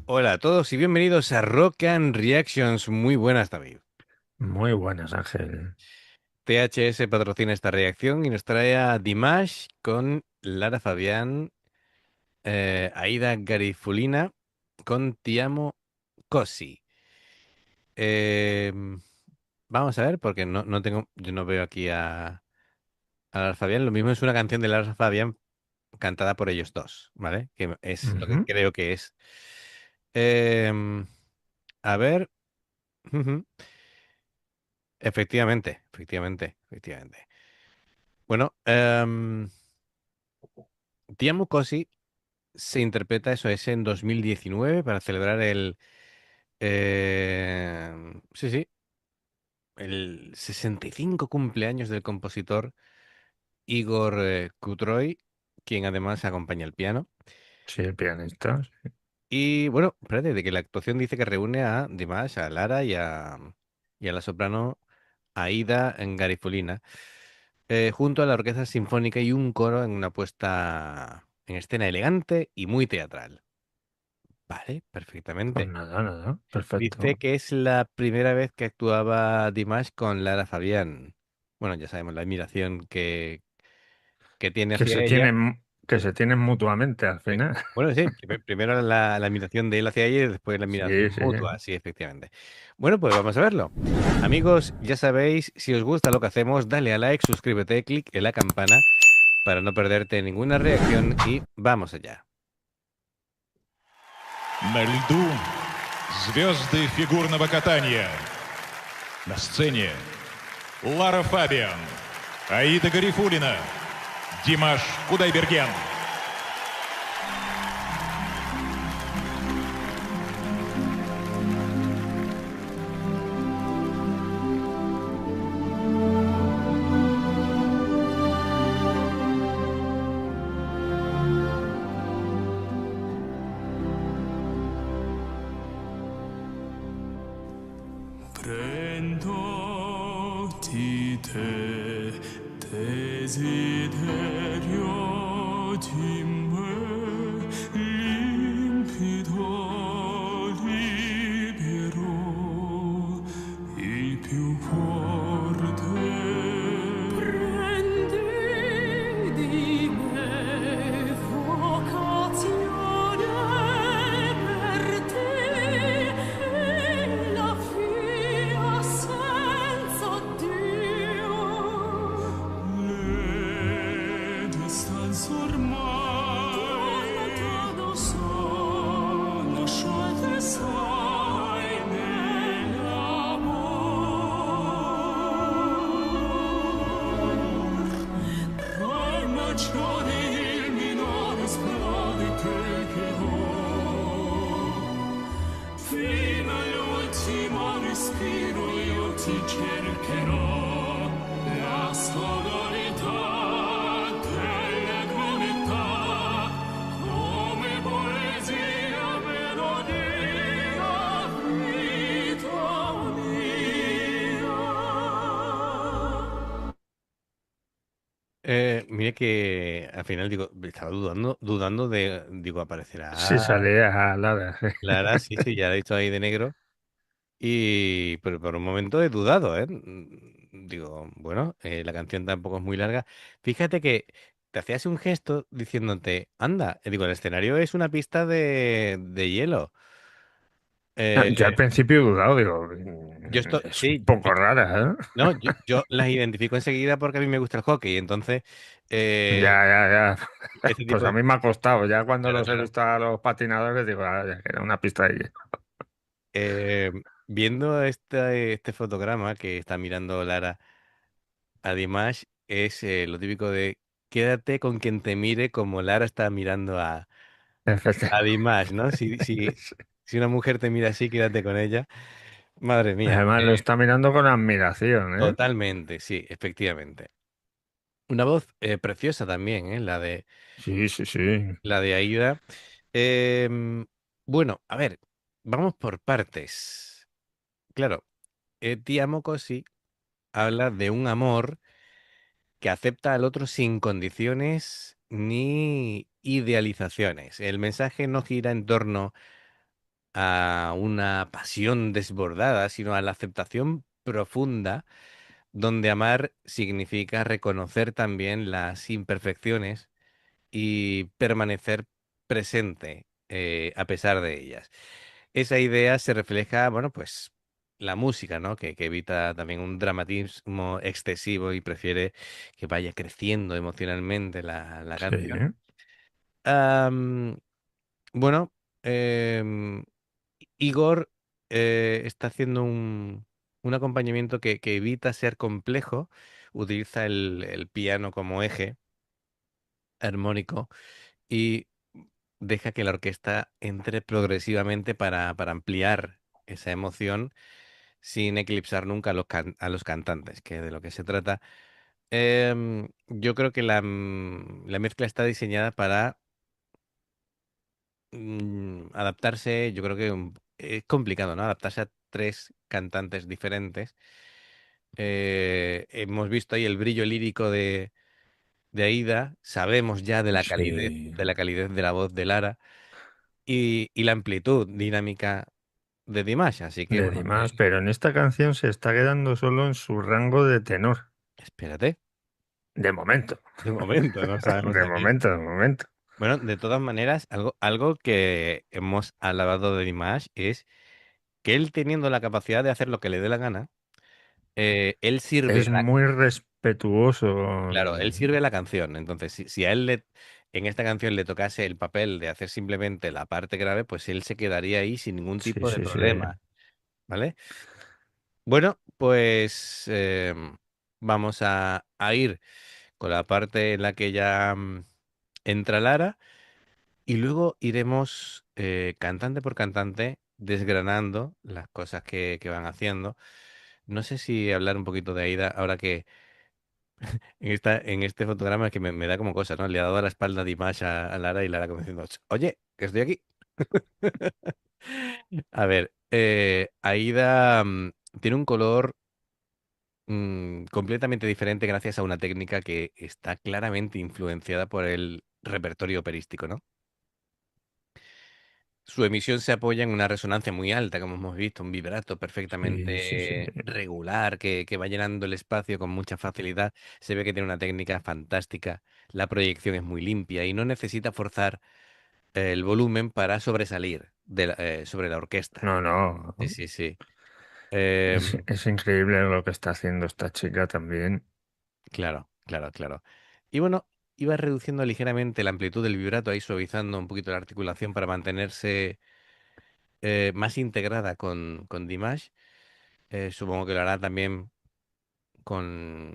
Hola a todos y bienvenidos a Rock and Reactions. Muy buenas, David. Muy buenas, Ángel. THS patrocina esta reacción y nos trae a Dimash con Lara Fabián, Aida Garifulina con Ti amo Così. Eh, Vamos a ver, porque no tengo, yo no veo aquí a Lara Fabián. Lo mismo es una canción de Lara Fabián cantada por ellos dos, ¿vale? Que es lo que Ujú. creo que es. Em, a ver. Efectivamente. Bueno, Ti amo Così se interpreta, eso es en 2019 para celebrar sí, el 65 cumpleaños del compositor Igor Kudroy, quien además acompaña el piano. Sí, el pianista. Y bueno, espérate, de que la actuación dice que reúne a Dimash, a Lara y a la soprano Aida Garifulina, junto a la orquesta sinfónica y un coro en una puesta en escena elegante y muy teatral. Vale, Pues perfectamente. nada, Dice perfecto. que es la primera vez que actuaba Dimash con Lara Fabián. Bueno, ya sabemos la admiración que tiene Que hacia se ella. tienen mutuamente al final. Bueno, sí, primero la admiración de él hacia ella y después la admiración Sí, sí. mutua, sí, efectivamente. Bueno, pues vamos a verlo. Amigos, ya sabéis, si os gusta lo que hacemos, dale a like, suscríbete, clic en la campana para no perderte ninguna reacción y vamos allá. На льду звезды фигурного катания. На сцене Лара Фабиан, Аида Гарифулина, Димаш Кудайберген. Prendoti te desiderio di me limpido libero il più forte. Prendi di me vocazione per te e la via senza Dio. Le distanze ormai lontano sono, sciolte sai nell'amor. Tra il maggiore e il minore esplode quel che ho. Fino all'ultimo respiro io ti cercherò. La sonorità dell'equanità, come poesia, melodia, vita mia. Mire que al final digo, estaba dudando digo, Sí, aparecerá salía Lara. Lara, sí, sí, ya la he visto ahí de negro. Pero por un momento he dudado, ¿eh? Digo, bueno, la canción tampoco es muy larga. Fíjate que te hacías un gesto diciéndote, anda, digo, el escenario es una pista de hielo. Yo al Eh, principio he dudado, digo, es un sí, poco rara, ¿eh? no, yo las identifico enseguida porque a mí me gusta el hockey, entonces, Ya, eh, ya. este Pues tipo a de... mí me ha costado. Ya cuando Claro, los he claro. visto a los patinadores, digo, ah, ya que era una pista de hielo. Eh, Viendo este fotograma que está mirando Lara a Dimash, es lo típico de quédate con quien te mire como Lara está mirando a Efectivamente. Dimash, ¿no? Si una mujer te mira así, quédate con ella. Madre mía, Además, lo está mirando con admiración, ¿eh? totalmente, sí, efectivamente. Una voz preciosa también, ¿eh? Sí. La de Aida. Em, bueno, a ver, vamos por partes. Claro, Ti amo così habla de un amor que acepta al otro sin condiciones ni idealizaciones. El mensaje no gira en torno a una pasión desbordada, sino a la aceptación profunda, donde amar significa reconocer también las imperfecciones y permanecer presente a pesar de ellas. Esa idea se refleja, bueno, pues la música, ¿no? Que evita también un dramatismo excesivo y prefiere que vaya creciendo emocionalmente la Sí, canción. Am, bueno, em, Igor está haciendo un acompañamiento que evita ser complejo, utiliza el piano como eje armónico y deja que la orquesta entre progresivamente para ampliar esa emoción sin eclipsar nunca a los cantantes, que de lo que se trata. Yo creo que la mezcla está diseñada para adaptarse, yo creo que es complicado, ¿no? Adaptarse a tres cantantes diferentes. Hemos visto ahí el brillo lírico de Aida, sabemos ya sí. de la calidez de la voz de Lara y la amplitud dinámica de Dimash. Así que, De bueno, Dimas, pero en esta canción se está quedando solo en su rango de tenor. espérate, De momento. de momento, no sabemos De aquí. momento, de momento. Bueno, de todas maneras, algo que hemos alabado de Dimash es que él teniendo la capacidad de hacer lo que le dé la gana, él sirve Es muy respetuoso. claro, él sirve la canción. Entonces, si a él en esta canción le tocase el papel de hacer simplemente la parte grave, pues él se quedaría ahí sin ningún Sí, tipo de sí, sí. problema, ¿vale? Bueno, pues vamos a ir con la parte en la que ya entra Lara y luego iremos cantante por cantante desgranando las cosas que van haciendo. No sé si hablar un poquito de Aida ahora que en este fotograma que me da como cosa, ¿no? Le ha dado la espalda a Dimash a Lara y Lara como diciendo, oye, que estoy aquí. A ver, Aida tiene un color completamente diferente gracias a una técnica que está claramente influenciada por el repertorio operístico, ¿no? Su emisión se apoya en una resonancia muy alta, como hemos visto, un vibrato Sí, sí, sí. perfectamente regular que va llenando el espacio con mucha facilidad. Se ve que tiene una técnica fantástica. La proyección es muy limpia y no necesita forzar el volumen para sobresalir sobre la orquesta. No, no. Sí, sí, sí. Es increíble lo que está haciendo esta chica también. Claro, claro, claro. Y bueno, iba reduciendo ligeramente la amplitud del vibrato, ahí suavizando un poquito la articulación para mantenerse más integrada con Dimash. Supongo que lo hará también con...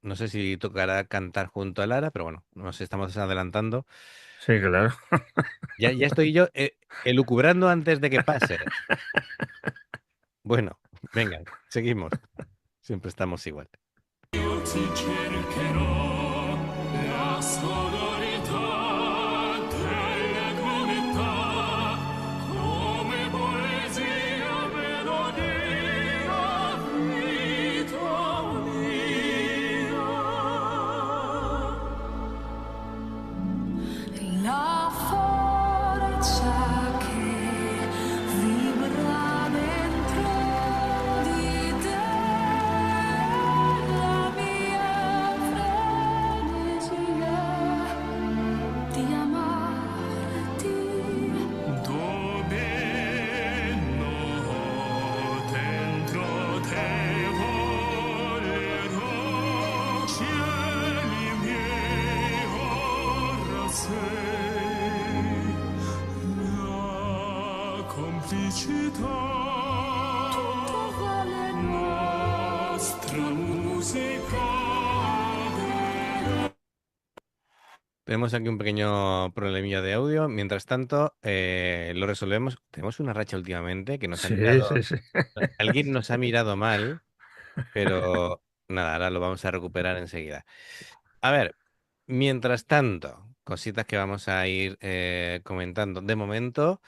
No sé si tocará cantar junto a Lara, pero bueno, nos estamos adelantando. Sí, claro. Ya estoy yo elucubrando antes de que pase. Bueno, venga, seguimos. Siempre estamos igual. Io ti cercherò la sonorità delle comunità come poesia, melodia, vita mia. La forza che vibra dentro di te, la mia frenesia di amarti. Domino dentro te volerò, cieli miei ora sei la complicità, tutto vale nostra musica. Tenemos aquí un pequeño problemilla de audio. Mientras tanto, lo resolvemos. Tenemos una racha últimamente que nos ha Sí, mirado. sí, sí. Alguien nos ha mirado mal, pero nada, ahora lo vamos a recuperar enseguida. A ver, mientras tanto, cositas que vamos a ir comentando. De momento,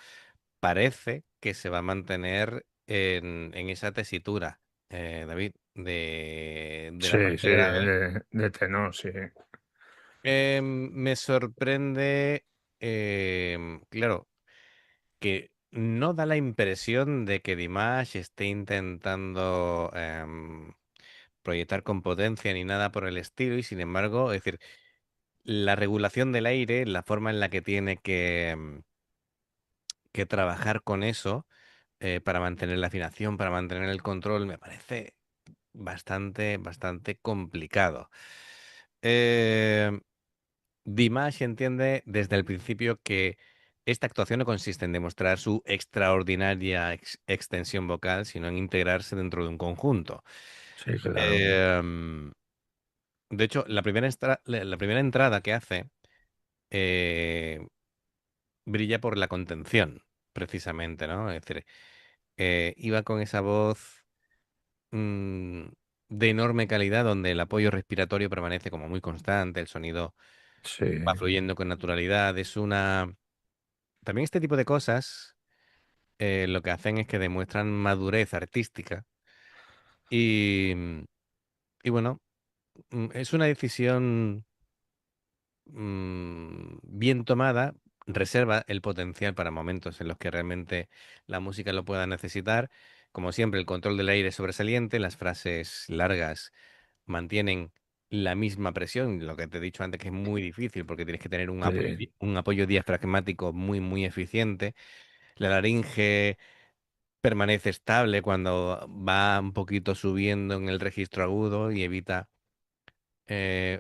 parece que se va a mantener en esa tesitura, David, de la Sí, parte sí, grave. de tenor, sí. Me sorprende, claro, que no da la impresión de que Dimash esté intentando proyectar con potencia ni nada por el estilo, y sin embargo, es decir, la regulación del aire, la forma en la que tiene que trabajar con eso para mantener la afinación, para mantener el control, me parece bastante complicado. Eh, Dimash entiende desde el principio que esta actuación no consiste en demostrar su extraordinaria extensión vocal, sino en integrarse dentro de un conjunto. Sí, claro. Em, de hecho, la primera entrada que hace eh, brilla por la contención, precisamente, ¿no? Es decir, iba con esa voz mm, de enorme calidad, donde el apoyo respiratorio permanece como muy constante, el sonido Sí, va fluyendo con naturalidad. También este tipo de cosas lo que hacen es que demuestran madurez artística y, y bueno, es una decisión bien tomada, reserva el potencial para momentos en los que realmente la música lo pueda necesitar. Como siempre, el control del aire es sobresaliente, las frases largas mantienen la misma presión, lo que te he dicho antes que es muy difícil porque tienes que tener sí, un apoyo diafragmático muy eficiente. La laringe permanece estable cuando va un poquito subiendo en el registro agudo y evita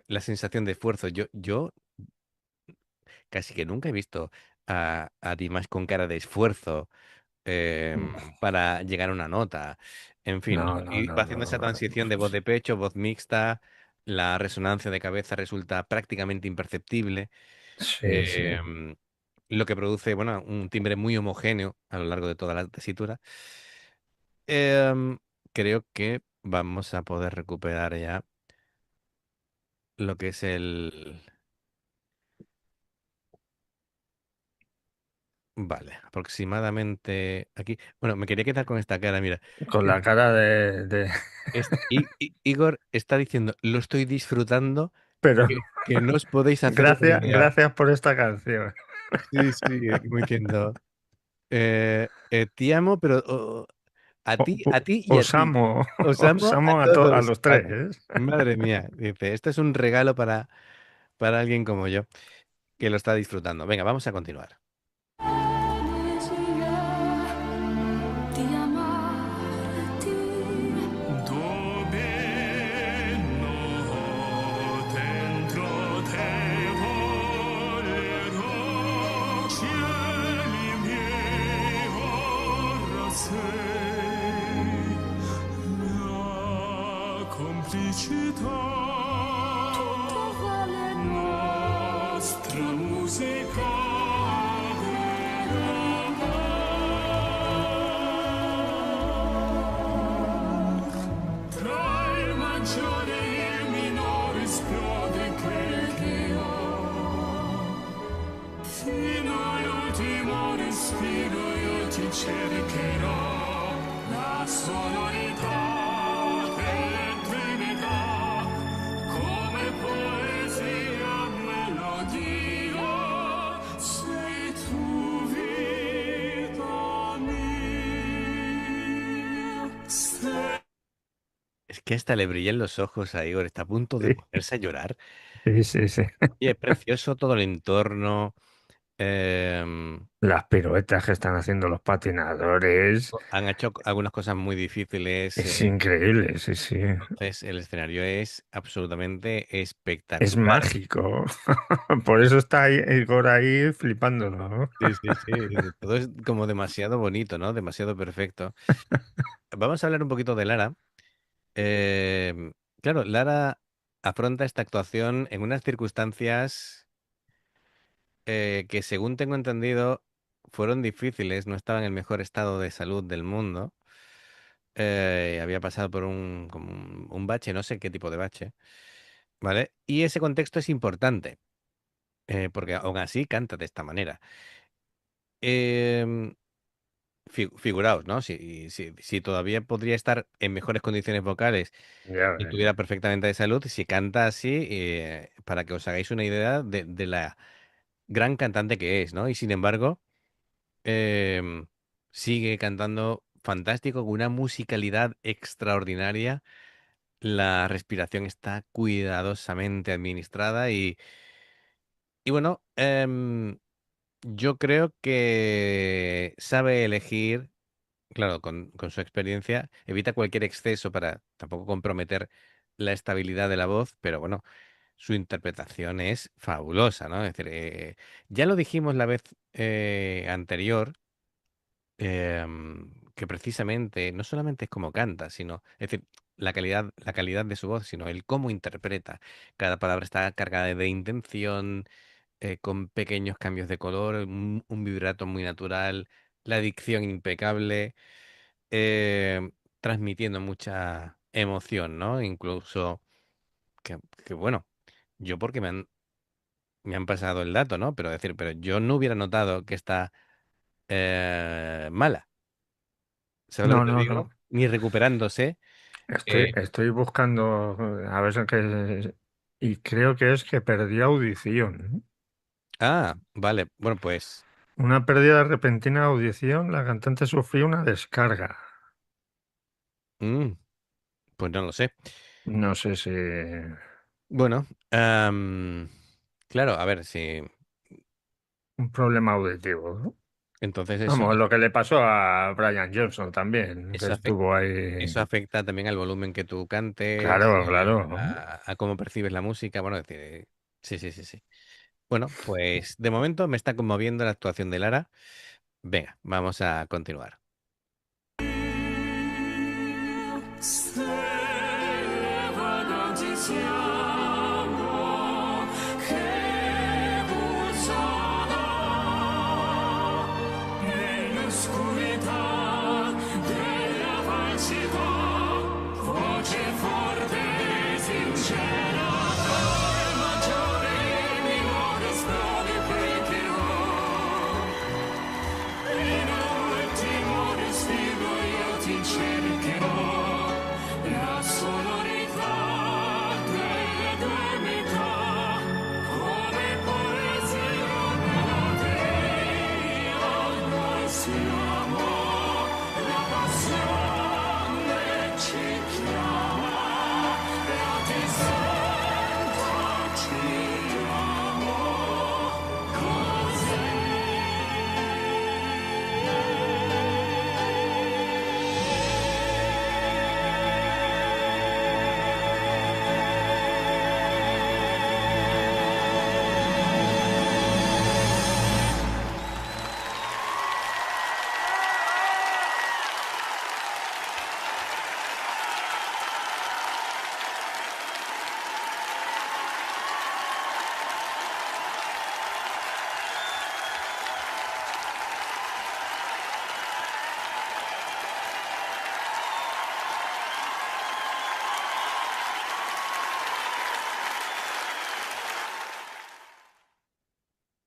la sensación de esfuerzo. Yo casi que nunca he visto a Dimash con cara de esfuerzo para llegar a una nota. En fin, ¿no? no, no, Y no, va haciendo esa no. transición de voz de pecho, voz mixta, la resonancia de cabeza resulta prácticamente imperceptible, Sí, sí. em, lo que produce, bueno, un timbre muy homogéneo a lo largo de toda la tesitura. Em, creo que vamos a poder recuperar ya lo que es el... Vale, aproximadamente aquí. Bueno, me quería quedar con esta cara, mira. Con la cara de... Igor está diciendo, lo estoy disfrutando, Pero que no os podéis hacer una gracias, idea. gracias por esta canción. Sí, sí, como diciendo, te amo, pero a ti y a Os ti. amo, Os os amo a amo a todos. los tres. Madre mía, dice, esto es un regalo para alguien como yo, que lo está disfrutando. Venga, vamos a continuar. Di amarti dove no dentro te volerò cieli miei ora sei la complicità nostra musica tra il maggiore e il minore esplode quel che ho fino all'ultimo respiro io ti cercherò la sonorità dell'intimità come poesia melodia sei tu vita mia sei Es que hasta le brillan los ojos a Igor, está a punto de Sí, ponerse a llorar. sí, sí, sí. Y es precioso todo el entorno. em, Las piruetas que están haciendo los patinadores. Han hecho algunas cosas muy difíciles. Es increíble, sí, sí. Entonces, el escenario es absolutamente Es espectacular. mágico. Por eso está ahí, Igor ahí flipándolo, ¿no? Sí, sí, sí. Todo es como demasiado bonito, ¿no? Demasiado perfecto. Vamos a hablar un poquito de Lara. Em, claro, Lara afronta esta actuación en unas circunstancias que, según tengo entendido, fueron difíciles. No estaba en el mejor estado de salud del mundo. Había pasado por como un bache, no sé qué tipo de bache. ¿Vale? Y ese contexto es importante, porque aún así canta de esta manera. Em, figuraos, ¿no? Si todavía podría estar en mejores condiciones vocales Ya y ves. estuviera perfectamente de salud, si canta así, para que os hagáis una idea de la gran cantante que es, ¿no? Y sin embargo, em, sigue cantando fantástico, con una musicalidad extraordinaria. La respiración está cuidadosamente administrada y bueno, yo creo que sabe elegir, claro, con su experiencia, evita cualquier exceso para tampoco comprometer la estabilidad de la voz, pero bueno, su interpretación es fabulosa, ¿no? Es decir, ya lo dijimos la vez anterior, que precisamente no solamente es como canta, sino, es decir, la calidad de su voz, sino el cómo interpreta. Cada palabra está cargada de intención, con pequeños cambios de color, un vibrato muy natural, la dicción impecable, eh, transmitiendo mucha emoción, ¿no? Incluso que bueno, yo porque me han pasado el dato, ¿no? Pero decir, pero yo no hubiera notado que está mala. ¿Sabes lo No, que te no, digo? no. Ni recuperándose. eh, Estoy buscando a ver qué. Y creo que es que perdió audición. vale. Bueno, pues Una pérdida repentina de audición, la cantante sufrió una descarga. mm, pues no lo sé. No sé si Bueno, claro, a ver si un problema auditivo, ¿no? entonces eso, Vamos, lo que le pasó a Brian Johnson también, que eso afecta. estuvo Eso ahí. afecta también al volumen que tú cantes, Claro, claro. a cómo percibes la música. Bueno, es decir, sí, sí, sí, sí. Bueno, pues de momento me está conmoviendo la actuación de Lara. Venga, vamos a continuar. Stravagantissimo che pulsava nell'oscurità della falsità, voce forte e sincera, dove maggiore e minore strade pregherò. In ultimo respiro io ti cercherò, la sonorità delle tue metà, come poesia melodia, noi siamo, la passione ci chiama, la ti sento, ci amo, cos'è?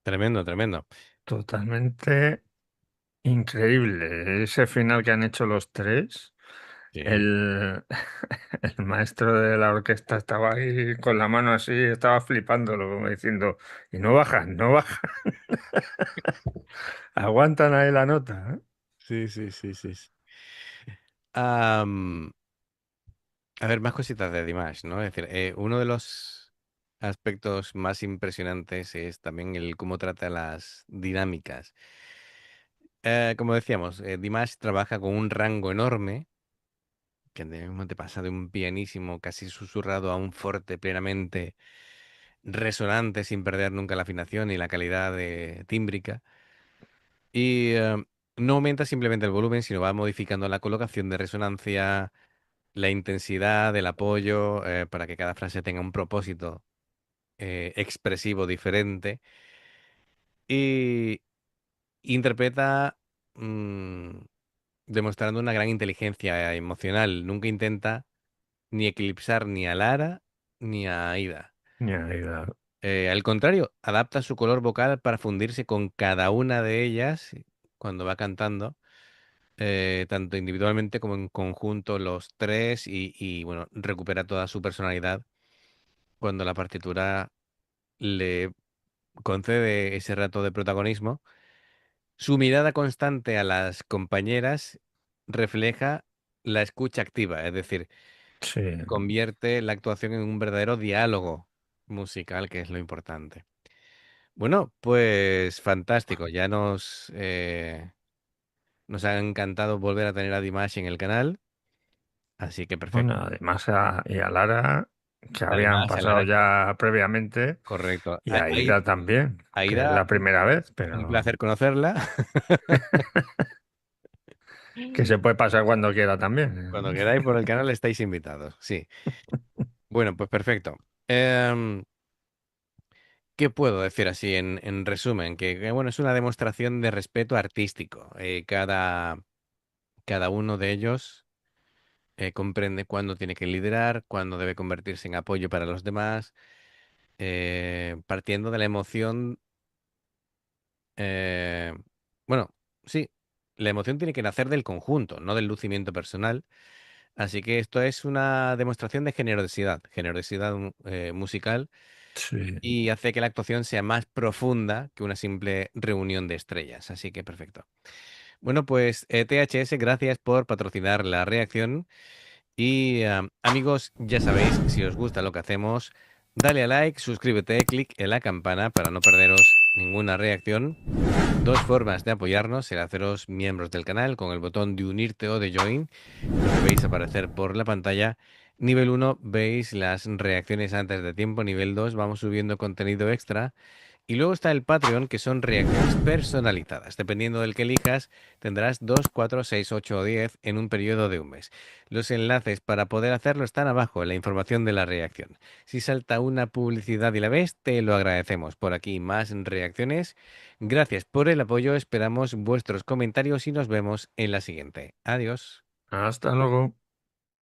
Tremendo, tremendo. Totalmente increíble. Ese final que han hecho los tres. Sí, El, el maestro de la orquesta estaba ahí con la mano así, estaba flipándolo, como diciendo, y no bajan, no bajan, aguantan ahí la nota, ¿eh? sí, sí, sí, sí. Sí. Am, a ver, más cositas de Dimash, ¿no? Es decir, uno de los aspectos más impresionantes es también el cómo trata las dinámicas. Como decíamos, Dimash trabaja con un rango enorme, que mismo te pasa de un pianísimo casi susurrado a un forte plenamente resonante sin perder nunca la afinación y la calidad tímbrica. Y no aumenta simplemente el volumen, sino va modificando la colocación de resonancia, la intensidad, el apoyo, para que cada frase tenga un propósito expresivo diferente. Y interpreta mm, demostrando una gran inteligencia emocional. Nunca intenta ni eclipsar ni a Lara ni a Aida. Ya, ya. Al contrario, adapta su color vocal para fundirse con cada una de ellas cuando va cantando, tanto individualmente como en conjunto los tres bueno, recupera toda su personalidad cuando la partitura le concede ese rato de protagonismo Su mirada constante a las compañeras refleja la escucha activa, es decir, Sí. convierte la actuación en un verdadero diálogo musical, que es lo importante. Bueno, pues fantástico. Ya nos ha encantado volver a tener a Dimash en el canal, así que perfecto. Bueno, además y a Lara, que habían Además, a pasado Lara, ya previamente, correcto. y a Ida también, que es Aida, la primera vez, un pero placer conocerla. que se puede pasar cuando quiera Cuando también. queráis por el canal estáis invitados, sí. Bueno, pues perfecto. Em, ¿Qué puedo decir así en resumen? Bueno, es una demostración de respeto artístico. Cada uno de ellos comprende cuándo tiene que liderar, cuándo debe convertirse en apoyo para los demás, partiendo de la emoción. eh, bueno, sí, la emoción tiene que nacer del conjunto, no del lucimiento personal. Así que esto es una demostración de generosidad musical Sí. y hace que la actuación sea más profunda que una simple reunión de estrellas. Así que perfecto. Bueno, pues THS, gracias por patrocinar la reacción. Y amigos, ya sabéis, si os gusta lo que hacemos, dale a like, suscríbete, clic en la campana para no perderos ninguna reacción. Dos formas de apoyarnos, el haceros miembros del canal con el botón de unirte o de join, lo que veis aparecer por la pantalla. Nivel 1 veis las reacciones antes de tiempo, nivel 2 vamos subiendo contenido extra. Y luego está el Patreon, que son reacciones personalizadas. Dependiendo del que elijas, tendrás 2, 4, 6, 8 o 10 en un periodo de un mes. Los enlaces para poder hacerlo están abajo en la información de la reacción. Si salta una publicidad y la ves, te lo agradecemos. Por aquí más reacciones. Gracias por el apoyo, esperamos vuestros comentarios y nos vemos en la siguiente. Adiós. Hasta luego.